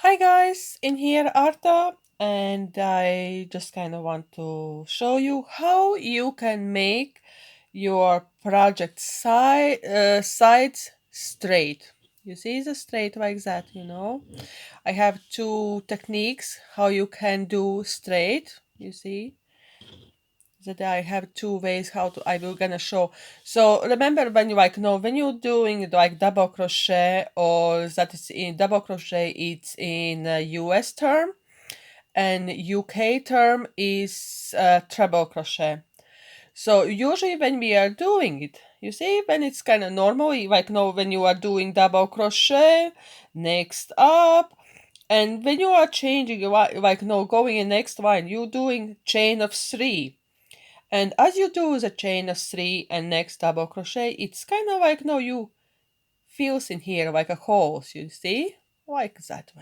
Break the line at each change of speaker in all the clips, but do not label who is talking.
Hi guys, in here Arta, and I just kind of want to show you how you can make your project sides straight. You see the straight like that. I have two techniques how you can do straight. You see that I have two ways how to I will gonna show. So remember when you when you're doing like double crochet or that is in double crochet it's in US term and UK term is treble crochet. So usually when we are doing it, you see when it's kind of normal when you are doing double crochet next up, and when you are changing going in next one you're doing chain of three, and as you do the chain of three and next double crochet, it's kind of you feels in here like a holes, you see? Like that,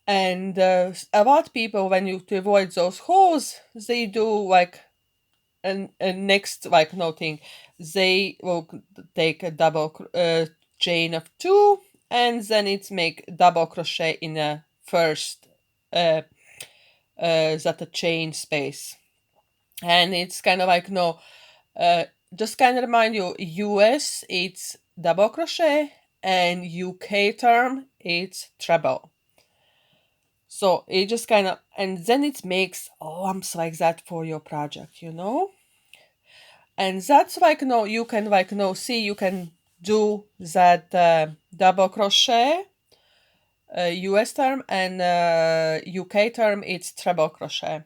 And a lot of people, when you to avoid those holes, they do a next thing. They will take a chain of two, and then it's make double crochet in a first that a chain space, and it's kind of Uh, just kind of remind you, US it's double crochet and UK term it's treble. So it just kind of, and then it makes lumps like that for your project. And that's you can see you can do that double crochet US term and UK term it's treble crochet.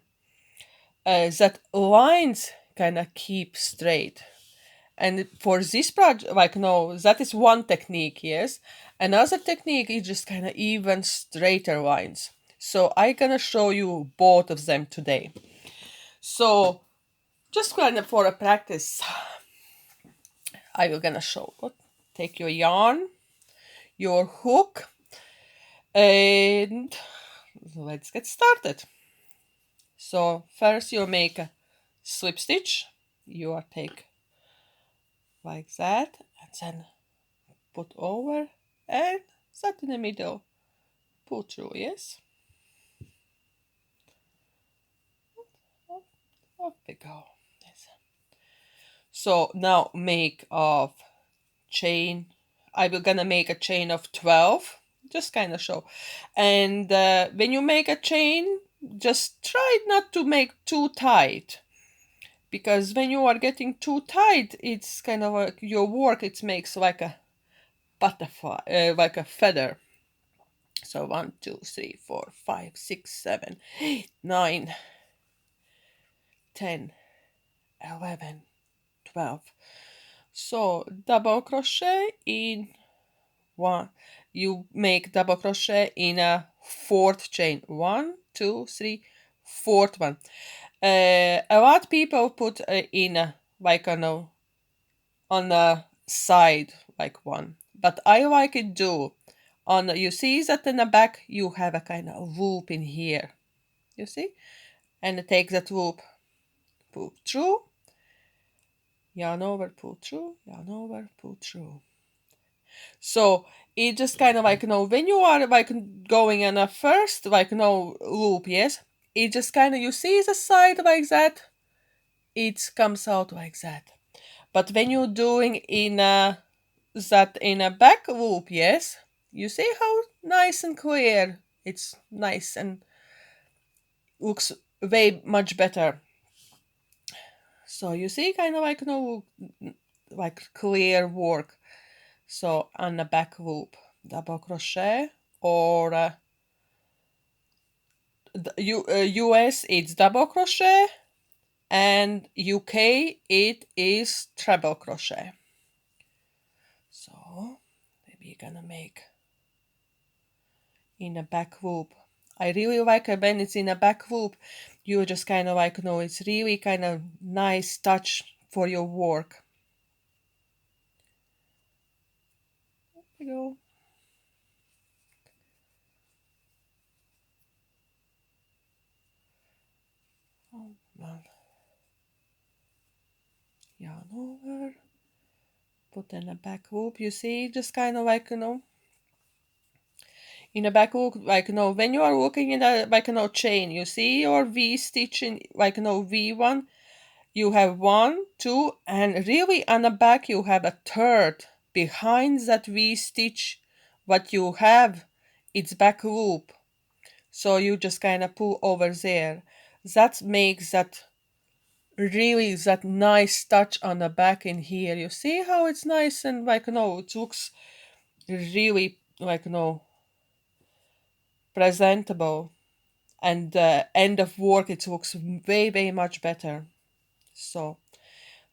That lines kind of keep straight. And for this project, no, that is one technique, yes. Another technique is just kind of even straighter lines. So I gonna show you both of them today. So just kind of for a practice, I will gonna show. Take your yarn, your hook, and let's get started. So first you make a slip stitch. You are take like that, and then put over and set in the middle. Pull through, yes. Off we go. Yes. So now make of chain. I will gonna make a chain of 12. Just kind of show. And when you make a chain, just try not to make too tight. Because when you are getting too tight, it's kind of like your work, it makes like a butterfly, like a feather. So 1, 2, 3, 4, 5, 6, 7, 8, 9, 10, 11, 12. So double crochet in one, you make double crochet in a fourth chain. One, two, three, fourth one. A lot of people put in on the side like one, but I like it do on. You see that in the back you have a kind of loop in here. You see, and take that loop, pull through, yarn over, pull through, yarn over, pull through. So it just kind of when you are going in a first loop, yes, it just kind of you see the side like that, it comes out like that. But when you're doing in a back loop, yes, you see how nice and clear it's nice and looks way much better. So you see kind of like clear work. So on the back loop, double crochet or US it's double crochet and UK it is treble crochet. So maybe you're gonna make in a back loop. I really like it when it's in a back loop. You just kind of it's really kind of nice touch for your work. There we go. Oh man. Yarn over. Put in a back loop. You see, just kind of in a back hook, like when you are working in a chain, you see your V stitch in V1, you have one, two, and really on the back you have a third behind that V stitch. What you have, it's back loop. So you just kind of pull over there. That makes that really that nice touch on the back in here. You see how it's nice and it looks really presentable. And end of work it looks way much better. So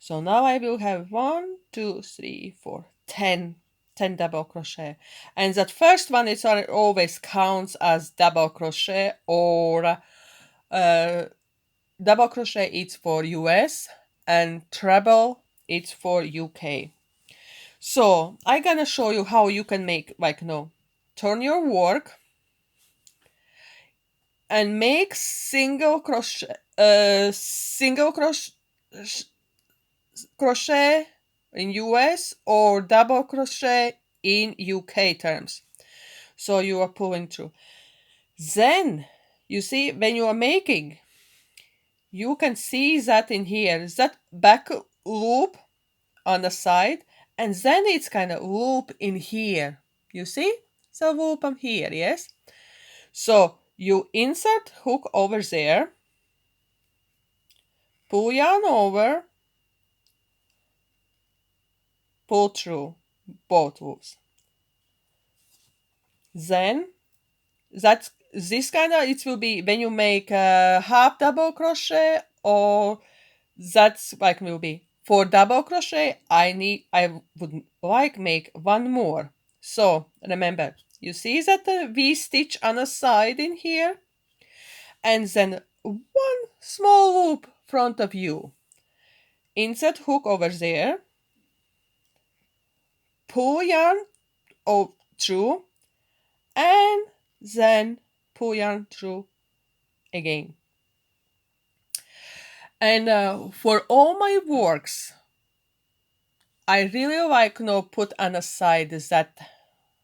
now I will have 1 2 3 4 10 double crochet, and that first one is always counts as double crochet, or double crochet it's for US and treble it's for UK. So I'm gonna show you how you can make turn your work and make single crochet in US or double crochet in UK terms. So you are pulling through. Then you see when you are making, you can see that in here, that back loop on the side, and then it's kind of loop in here. You see? So loop on here, yes? So you insert hook over there, pull yarn over, pull through both loops. Then that's this kind of, it will be when you make a half double crochet, or that's will be for double crochet. I would like make one more. So remember, you see that the V stitch on the side in here, and then one small loop front of you. Insert hook over there, pull yarn through, and then pull yarn through again. And for all my works, I really like put on the side that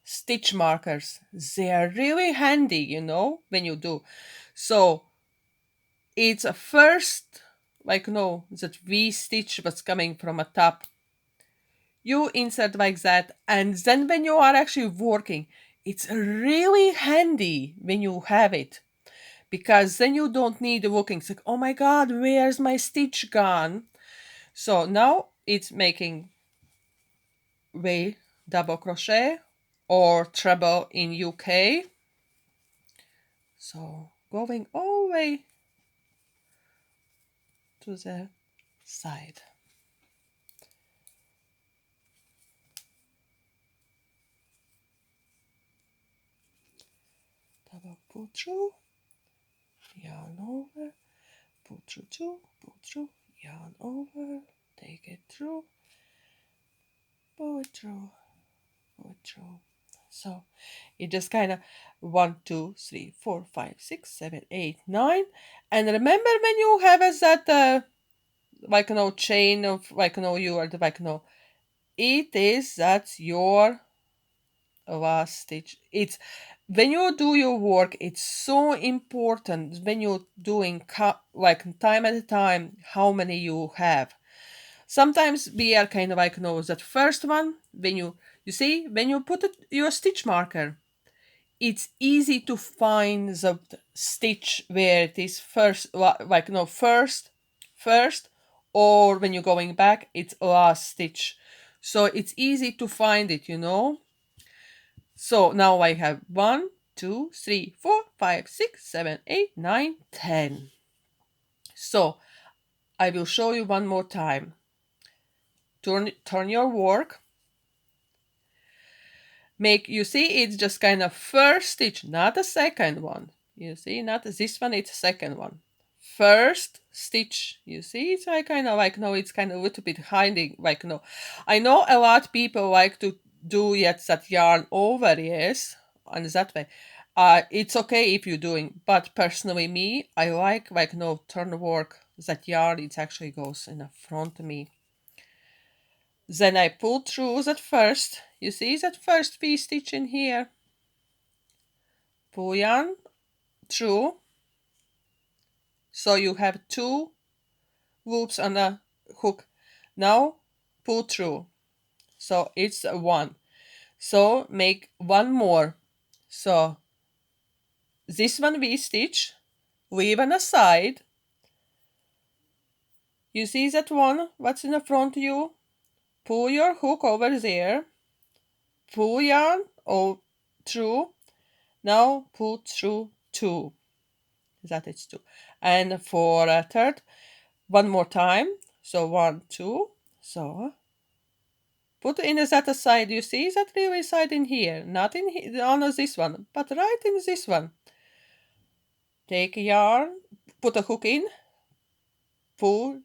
stitch markers. They are really handy, when you do. So it's a first, that V stitch was coming from a top. You insert like that, and then when you are actually working, it's really handy when you have it, because then you don't need looking. It's like, oh my god, where's my stitch gone? So now it's making way double crochet or treble in UK. So going all the way to the side. Double pull through, yarn over, pull through two, pull through, yarn over, take it through, pull it through, pull it through. So it just kind of 1 2 3 4 5 6 7 8 9. And remember when you have that chain of you are the it is that's your last stitch. It's when you do your work, it's so important when you're doing time at a time how many you have. Sometimes we are kind of that first one, when you see when you put your stitch marker, it's easy to find the stitch where it is first, first, or when you're going back, it's last stitch. So it's easy to find it. So now I have 1 2 3 4 5 6 7 8 9 10. So I will show you one more time. Turn your work. You see it's just kind of first stitch, not a second one. You see, not this one, it's a second one. First stitch, you see, it's kind of it's kind of a little bit hiding, I know a lot of people like to do yet that yarn over, yes, and that way. It's okay if you're doing, but personally me, I like turn work, that yarn, it actually goes in the front of me. Then I pull through that first, you see that first V stitch in here. pull yarn through, so you have 2 loops on the hook. Now pull through, so it's 1. So make 1 more. So this one V-stitch, leave on the side. You see that one, what's in the front of you? Pull your hook over there, pull yarn through, now pull through 2. That is 2. And for a third, 1 more time. So 1, 2. So put in that side. You see that really side in here, not in here, on this one, but right in this one. Take a yarn, put a hook in, pull,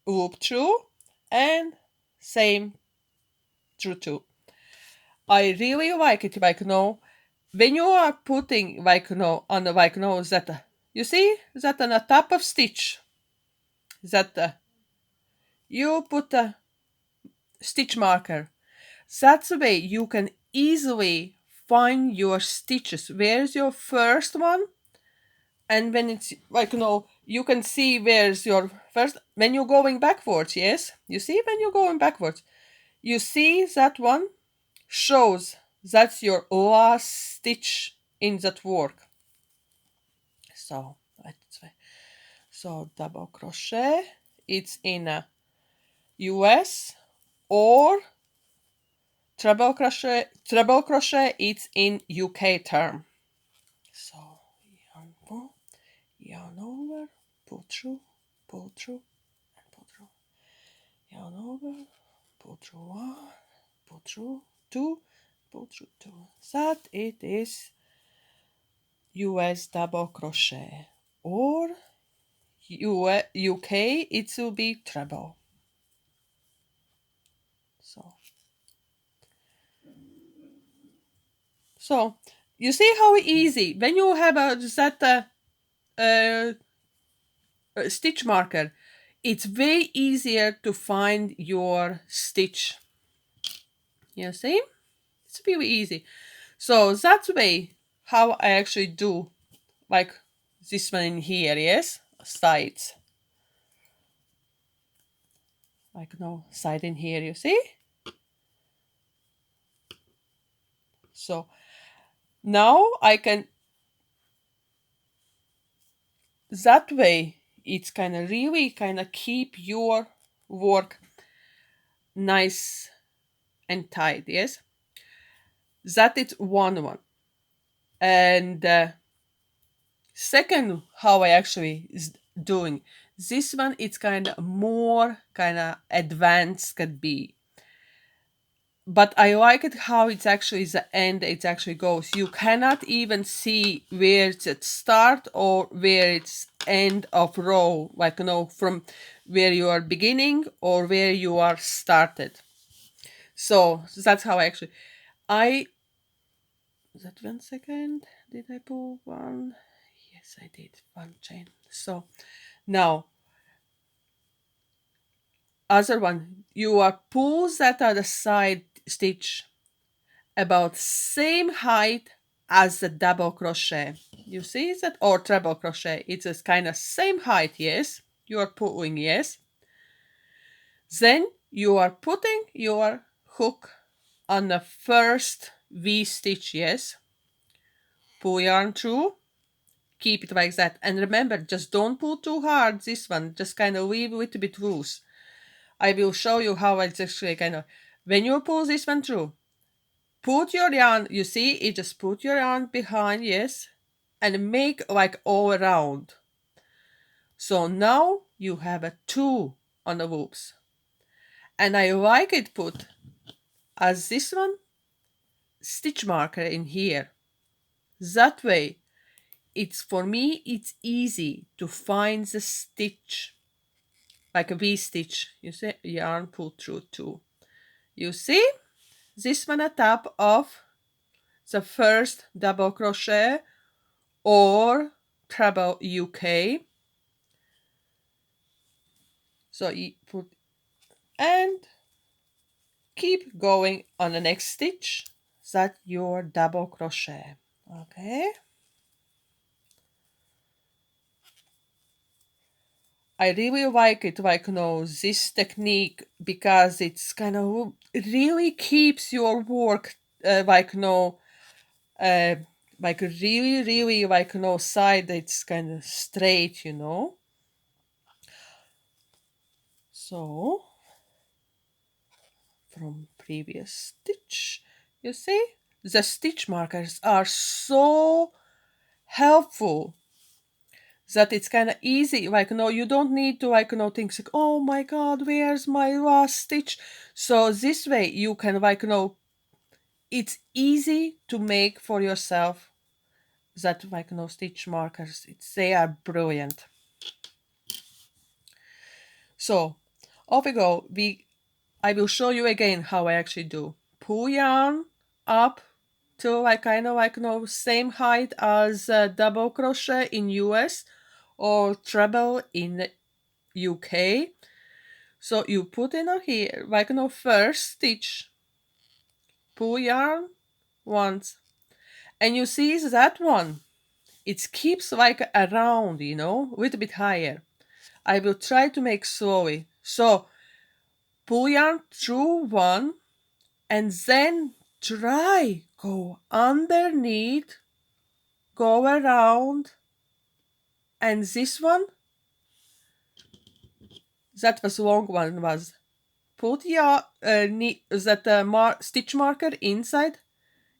loop through, and same through 2. I really like it, when you are putting, on the, that, you see that on the top of stitch, that you put a stitch marker. That's the way you can easily find your stitches. Where's your first one? And when it's you can see where's your first, when you're going backwards, yes? You see when you're going backwards, you see that one shows that's your last stitch in that work. So let's say, so double crochet, it's in a US, or treble crochet, it's in UK term. So yarn pull, yarn over, pull through, and pull through, yarn over, pull through 1, pull through 2, pull through 2. That it is US double crochet, or UK it will be treble. So you see how easy when you have a stitch marker, it's way easier to find your stitch. You see, it's really easy. So that's the way how I actually do, like this one in here, yes, sides, like no side in here, you see. So now I can, that way it's kind of really keep your work nice and tight, yes. That is one. And second, how I actually is doing this one, it's kind of more advanced could be, but I like it how it's actually the end, it actually goes. You cannot even see where it's at start or where it's end of row, from where you are beginning or where you are started. So that's how I actually, that 1 second, did I pull one? Yes, I did, 1 chain. So now other one, you are pull that other side stitch about same height as the double crochet. You see that, or treble crochet, it's a kind of same height, yes, you are pulling, yes. Then you are putting your hook on the first V stitch, yes, pull yarn through, keep it like that, and remember, just don't pull too hard this one, just kind of leave a little bit loose. I will show you how it's actually when you pull this one through, put your yarn, you see, it just put your yarn behind, yes, and make like all around. So now you have a 2 on the loops, and I like it put as this one stitch marker in here. That way, for me it's easy to find the stitch, like a V stitch. You see, yarn pull through 2. You see this one at top of the first double crochet or treble UK. So you put and keep going on the next stitch. that your double crochet. Okay, I really like it, like this technique, because it's kind of it really keeps your work uh, like really side, it's kind of straight. So from previous stitch, you see the stitch markers are so helpful that it's kind of easy, you don't need to think like, oh my god, where's my last stitch. So this way you can it's easy to make for yourself that stitch markers. They are brilliant. So off we go. I will show you again how I actually do. Pull yarn up to same height as double crochet in US or treble in UK. So you put in here first stitch, pull yarn once, and you see that one, it keeps around, a little bit higher. I will try to make slowly. So pull yarn through one, and then try go underneath, go around, and this one, that was long one, was put your stitch marker inside.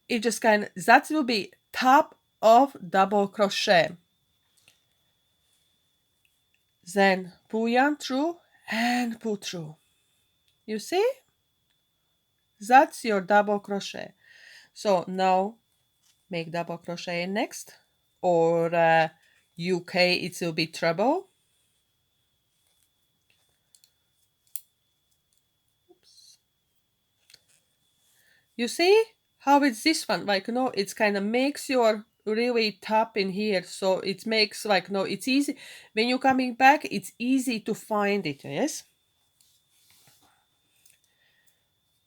It just that will be top of double crochet. Then pull yarn through and pull through. You see? That's your double crochet. So now make double crochet next, or UK it will be treble. Oops. You see how it's this one, it's kind of makes your really top in here, so it makes it's easy when you're coming back, it's easy to find it. Yes,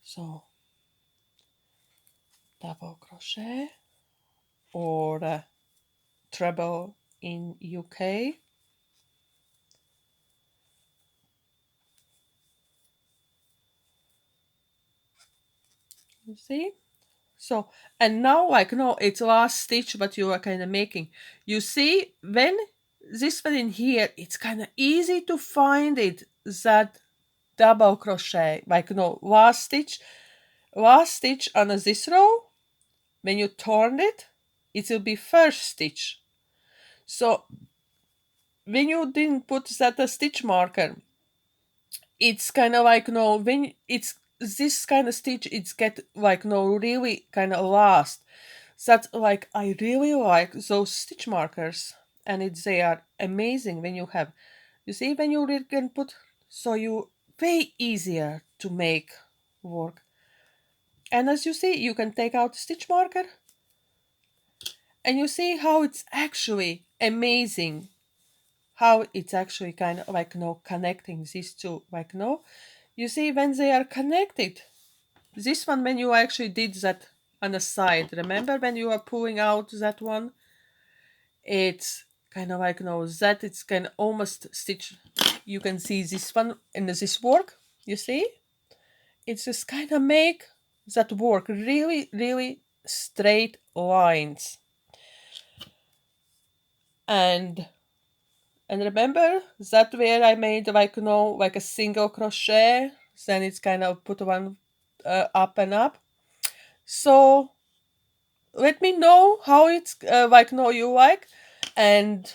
so double crochet or treble in UK. You see? So, and now it's last stitch what you are kind of making. You see, when this one in here, it's kind of easy to find it, that double crochet, last stitch on this row. When you turn it, it will be first stitch. So when you didn't put that stitch marker, it's kind of when it's this kind of stitch, it's get really kind of last. That's I really like those stitch markers, and they are amazing when you have. You see, when you really can put, so you way easier to make work. And as you see, you can take out the stitch marker, and you see how it's actually amazing, how it's actually kind of connecting these two, you see when they are connected. This one, when you actually did that on the side, remember when you are pulling out that one, it's kind of that it's kind of almost stitch. You can see this one in this work, you see, it's just kind of make that work really straight lines. And remember that where I made like a single crochet, then it's kind of put one up and up. So let me know how it's you like, and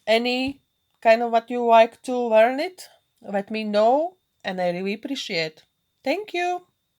any kind of what you like to learn it, let me know, and I really appreciate. Thank you.